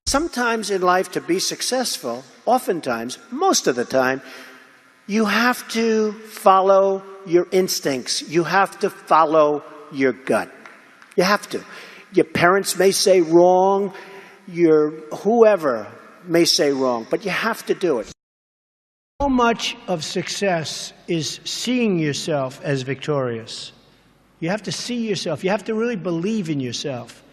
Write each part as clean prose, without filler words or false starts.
Sometimes in life, to be successful, oftentimes, most of the time, you have to follow your instincts. You have to follow your gut. You have to. Your parents may say wrong, your whoever may say wrong, but you have to do it. So much of success is seeing yourself as victorious. You have to see yourself. You have to really believe in yourself.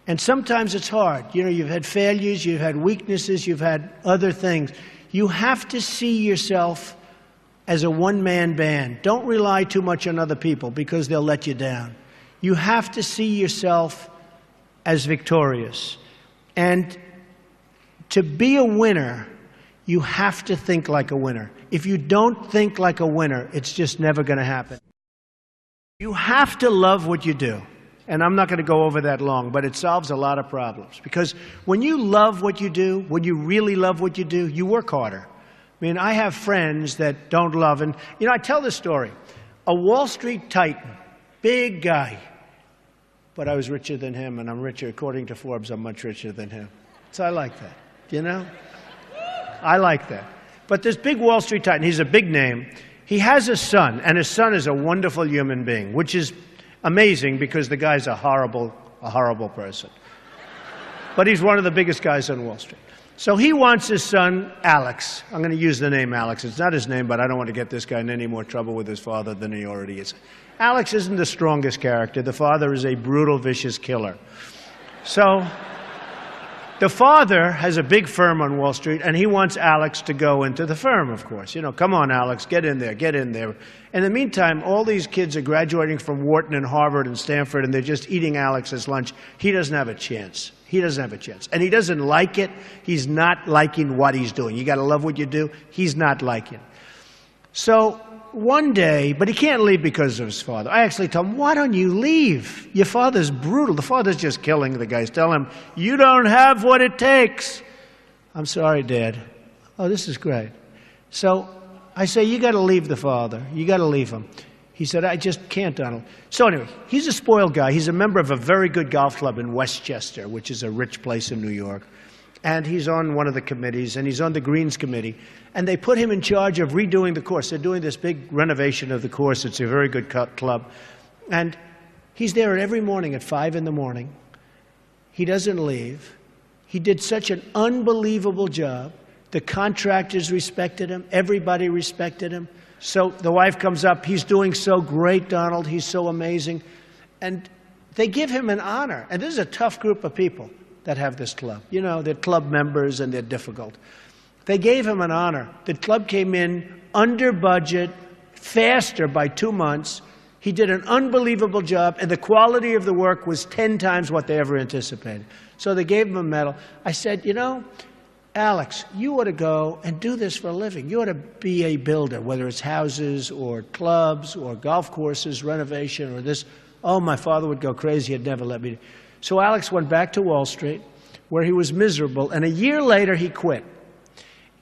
And sometimes it's hard. You know, you've had failures, you've had weaknesses, you've had other things. You have to see yourself as a one-man band. Don't rely too much on other people because they'll let you down. You have to see yourself as victorious. And to be a winner, you have to think like a winner. If you don't think like a winner, it's just never going to happen. You have to love what you do. And I'm not going to go over that long, but it solves a lot of problems. Because when you love what you do, when you really love what you do, you work harder. I mean, I have friends that don't love, and, you know, I tell this story. A Wall Street titan, big guy, but I was richer than him, and I'm richer, according to Forbes, I'm much richer than him. So I like that, you know? I like that. But this big Wall Street titan, he's a big name. He has a son, and his son is a wonderful human being, which is amazing because the guy's a horrible person. But he's one of the biggest guys on Wall Street. So he wants his son, Alex. I'm going to use the name Alex. It's not his name, but I don't want to get this guy in any more trouble with his father than he already is. Alex isn't the strongest character. The father is a brutal, vicious killer. So the father has a big firm on Wall Street, and he wants Alex to go into the firm, of course. You know, come on, Alex, get in there, get in there. In the meantime, all these kids are graduating from Wharton and Harvard and Stanford, and they're just eating Alex's lunch. He doesn't have a chance. He doesn't have a chance. And he doesn't like it. He's not liking what he's doing. You got to love what you do. He's not liking it. So one day, but he can't leave because of his father. I actually told him, why don't you leave? Your father's brutal. The father's just killing the guys. Tell him, you don't have what it takes. I'm sorry, Dad. Oh, this is great. So I say, you got to leave the father. You got to leave him. He said, I just can't, Donald. So anyway, he's a spoiled guy. He's a member of a very good golf club in Westchester, which is a rich place in New York. And he's on one of the committees, and he's on the Greens Committee. And they put him in charge of redoing the course. They're doing this big renovation of the course. It's a very good club. And he's there every morning at 5 in the morning. He doesn't leave. He did such an unbelievable job. The contractors respected him. Everybody respected him. So the wife comes up. He's doing so great, Donald. He's so amazing. And they give him an honor. And this is a tough group of people that have this club. You know, they're club members and they're difficult. They gave him an honor. The club came in under budget, faster by 2 months. He did an unbelievable job, and the quality of the work was 10 times what they ever anticipated. So they gave him a medal. I said, you know, Alex, you ought to go and do this for a living. You ought to be a builder, whether it's houses or clubs or golf courses, renovation or this. Oh, my father would go crazy. He'd never let me. So Alex went back to Wall Street, where he was miserable, and a year later he quit.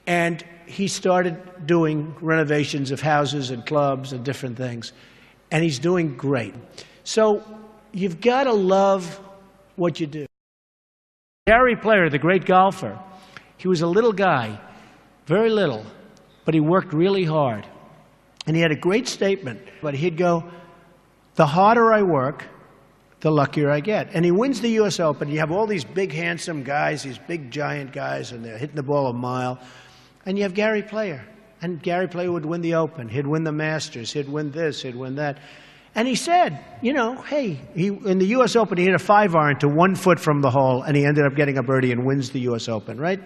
And he started doing renovations of houses and clubs and different things. And he's doing great. So you've got to love what you do. Gary Player, the great golfer, he was a little guy, very little, but he worked really hard. And he had a great statement, but he'd go, the harder I work, the luckier I get. And he wins the US Open. You have all these big, handsome guys, these big, giant guys, and they're hitting the ball a mile. And you have Gary Player. And Gary Player would win the Open. He'd win the Masters. He'd win this. He'd win that. And he said, you know, hey, in the US Open, he hit a 5-iron to 1 foot from the hole, and he ended up getting a birdie and wins the US Open, right?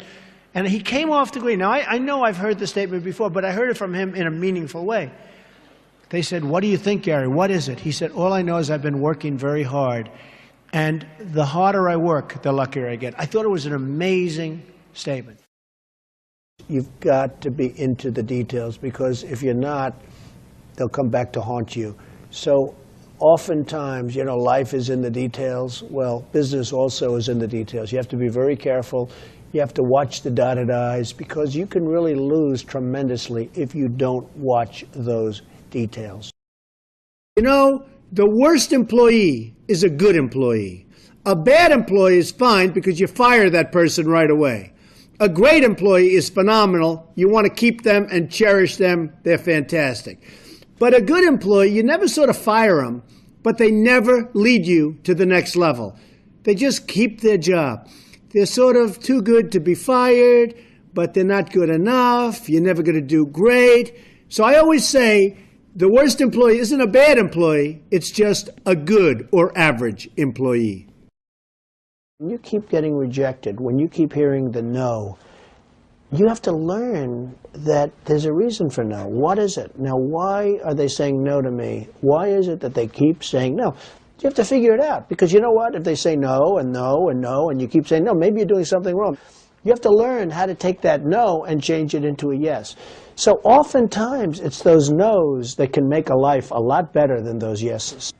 And he came off the green. Now, I know I've heard the statement before, but I heard it from him in a meaningful way. They said, what do you think, Gary? What is it? He said, all I know is I've been working very hard, and the harder I work, the luckier I get. I thought it was an amazing statement. You've got to be into the details, because if you're not, they'll come back to haunt you. So oftentimes, you know, life is in the details. Well, business also is in the details. You have to be very careful. You have to watch the dotted I's, because you can really lose tremendously if you don't watch those details. You know, the worst employee is a good employee. A bad employee is fine because you fire that person right away. A great employee is phenomenal. You want to keep them and cherish them. They're fantastic. But a good employee, you never sort of fire them, but they never lead you to the next level. They just keep their job. They're sort of too good to be fired, but they're not good enough. You're never going to do great. So I always say the worst employee isn't a bad employee. It's just a good or average employee. When you keep getting rejected, when you keep hearing the no, you have to learn that there's a reason for no. What is it? Now, why are they saying no to me? Why is it that they keep saying no? You have to figure it out, because you know what? If they say no and no and no and you keep saying no, maybe you're doing something wrong. You have to learn how to take that no and change it into a yes. So oftentimes it's those no's that can make a life a lot better than those yeses.